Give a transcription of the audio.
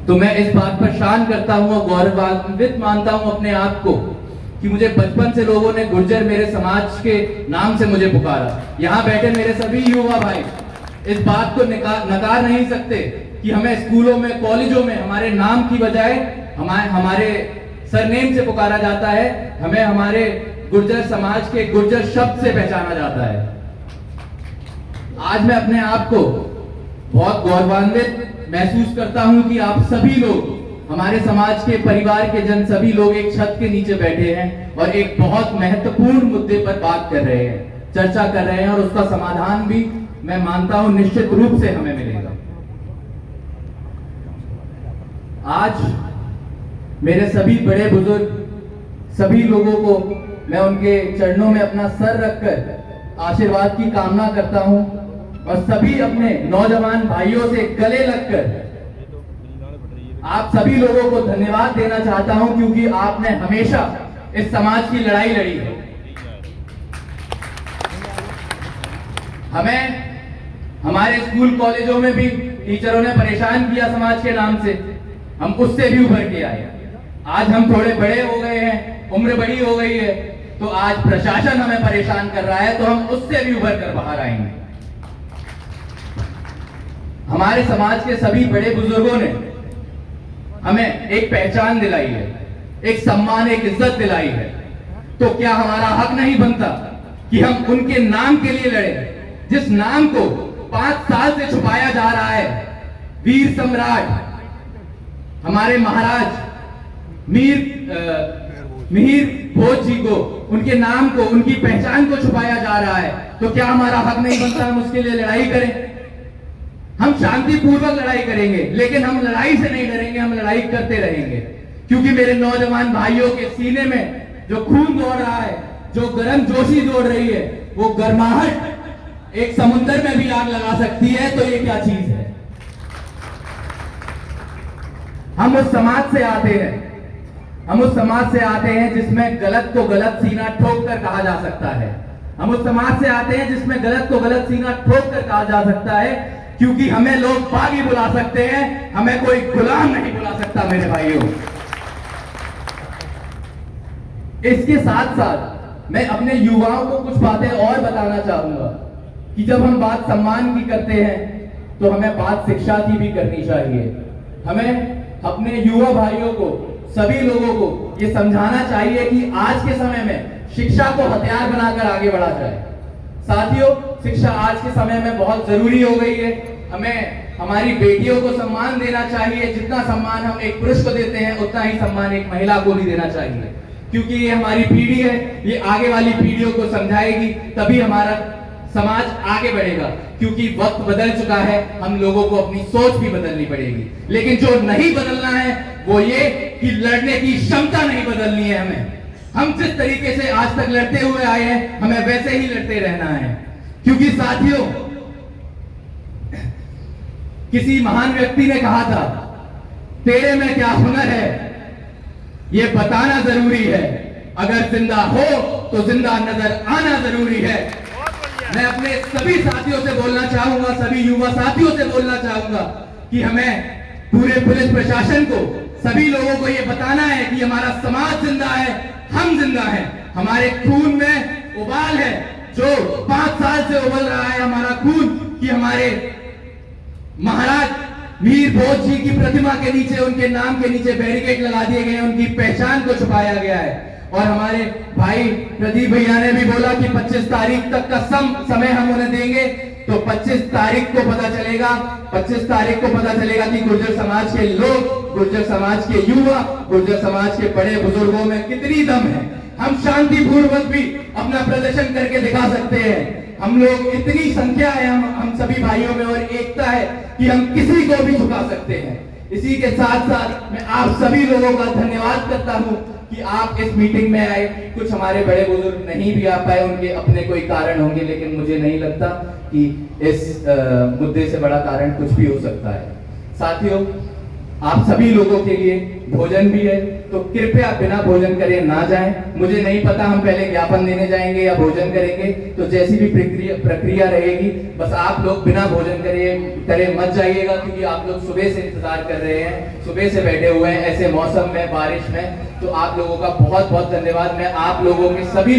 तो मैं इस बात पर शान करता हूँ और गौरवान्वित मानता हूँ अपने आप को कि मुझे बचपन से लोगों ने गुर्जर मेरे समाज के नाम से मुझे पुकारा। यहाँ बैठे मेरे सभी युवा भाई इस बात को नकार नहीं सकते कि हमें स्कूलों में, कॉलेजों में हमारे नाम की बजाय हमारे सरनेम से पुकारा जाता है। हमें हमारे गुर्जर समाज के गुर्जर शब्द से पहचाना जाता है। आज मैं अपने आप को बहुत गौरवान्वित महसूस करता हूं कि आप सभी लोग, हमारे समाज के, परिवार के जन, सभी लोग एक छत के नीचे बैठे हैं और एक बहुत महत्वपूर्ण मुद्दे पर बात कर रहे हैं, चर्चा कर रहे हैं और उसका समाधान भी मैं मानता हूं निश्चित रूप से हमें मिलेगा। आज मेरे सभी बड़े बुजुर्ग, सभी लोगों को मैं उनके चरणों में अपना सर रखकर आशीर्वाद की कामना करता हूं और सभी अपने नौजवान भाइयों से गले लगकर आप सभी लोगों को धन्यवाद देना चाहता हूं, क्योंकि आपने हमेशा इस समाज की लड़ाई लड़ी है। हमें हमारे स्कूल कॉलेजों में भी टीचरों ने परेशान किया समाज के नाम से, हम उससे भी उभर के आए। आज हम थोड़े बड़े हो गए हैं, उम्र बड़ी हो गई है, तो आज प्रशासन हमें परेशान कर रहा है, तो हम उससे भी उभर कर बाहर आएंगे। हमारे समाज के सभी बड़े बुजुर्गों ने हमें एक पहचान दिलाई है, एक सम्मान, एक इज्जत दिलाई है, तो क्या हमारा हक नहीं बनता कि हम उनके नाम के लिए लड़े, जिस नाम को 5 साल से छुपाया जा रहा है। वीर सम्राट हमारे महाराज मिहिर भोज जी को, उनके नाम को, उनकी पहचान को छुपाया जा रहा है, तो क्या हमारा हक नहीं बनता हम उसके लिए लड़ाई करें? हम शांतिपूर्वक लड़ाई करेंगे, लेकिन हम लड़ाई से नहीं डरेंगे, हम लड़ाई करते रहेंगे, क्योंकि मेरे नौजवान भाइयों के सीने में जो खून दौड़ रहा है, जो गर्म जोशी दौड़ रही है, वो गर्माहट एक समुद्र में भी आग लगा सकती है। तो ये क्या चीज है? हम उस समाज से आते हैं, हम उस समाज से आते हैं जिसमें गलत को गलत सीना ठोक कर कहा जा सकता है। हम उस समाज से आते हैं जिसमें गलत को गलत सीना ठोक कर कहा जा सकता है, क्योंकि हमें लोग बागी बुला सकते हैं, हमें कोई गुलाम नहीं बुला सकता मेरे भाइयों। इसके साथ साथ मैं अपने युवाओं को कुछ बातें और बताना चाहूंगा कि जब हम बात सम्मान की करते हैं तो हमें बात शिक्षा की भी करनी चाहिए। हमें अपने युवा भाइयों को, सभी लोगों को ये समझाना चाहिए कि आज के समय में शिक्षा को हथियार बनाकर आगे बढ़ा जाए। साथियों, शिक्षा आज के समय में बहुत जरूरी हो गई है। हमें हमारी बेटियों को सम्मान देना चाहिए। जितना सम्मान हम एक पुरुष को देते हैं, उतना ही सम्मान एक महिला को भी देना चाहिए, क्योंकि ये हमारी पीढ़ी है, ये आगे वाली पीढ़ियों को समझाएगी, तभी हमारा समाज आगे बढ़ेगा। क्योंकि वक्त बदल चुका है, हम लोगों को अपनी सोच भी बदलनी पड़ेगी। लेकिन जो नहीं बदलना है वो ये कि लड़ने की क्षमता नहीं बदलनी है। हम जिस तरीके से आज तक लड़ते हुए आए हैं, हमें वैसे ही लड़ते रहना है। क्योंकि साथियों, किसी महान व्यक्ति ने कहा था, तेरे में क्या हुनर है ये बताना जरूरी है, अगर जिंदा हो तो जिंदा नजर आना जरूरी है। मैं अपने सभी साथियों से बोलना चाहूंगा, सभी युवा साथियों से बोलना चाहूंगा कि हमें पूरे पुलिस प्रशासन को, सभी लोगों को ये बताना है कि हमारा समाज जिंदा है, हम जिंदा हैं, हमारे खून में उबाल है जो 5 साल से उबल रहा है हमारा खून, कि हमारे महाराज वीर भोज जी की प्रतिमा के नीचे, उनके नाम के नीचे बैरिकेड लगा दिए गए, उनकी पहचान को छुपाया गया है। और हमारे भाई प्रदीप भैया ने भी बोला कि 25 तारीख तक का समय हम उन्हें देंगे, तो 25 तारीख को पता चलेगा, 25 तारीख को पता चलेगा कि गुर्जर समाज के लोग, गुर्जर समाज के युवा, गुर्जर समाज के बड़े बुजुर्गों में कितनी दम है। हम शांतिपूर्वक भी अपना प्रदर्शन करके दिखा सकते हैं। हम लोग, इतनी संख्या है हम सभी भाइयों में, और एकता है कि हम किसी को भी झुका सकते हैं। इसी के साथ साथ मैं आप सभी लोगों का धन्यवाद करता हूं कि आप इस मीटिंग में आए। कुछ हमारे बड़े बुजुर्ग नहीं भी आ पाए, उनके अपने कोई कारण होंगे, लेकिन मुझे नहीं लगता कि इस मुद्दे से बड़ा कारण कुछ भी हो सकता है। साथियों, आप सभी लोगों के लिए भोजन भी है, तो कृपया बिना भोजन करे ना जाएं। मुझे नहीं पता हम पहले ज्ञापन देने जाएंगे या भोजन करेंगे, तो जैसी भी प्रक्रिया रहेगी, बस आप लोग बिना भोजन करे मत जाइएगा, क्योंकि आप लोग सुबह से इंतजार कर रहे हैं, सुबह से बैठे हुए हैं ऐसे मौसम में, बारिश में। तो आप लोगों का बहुत बहुत धन्यवाद। मैं आप लोगों के सभी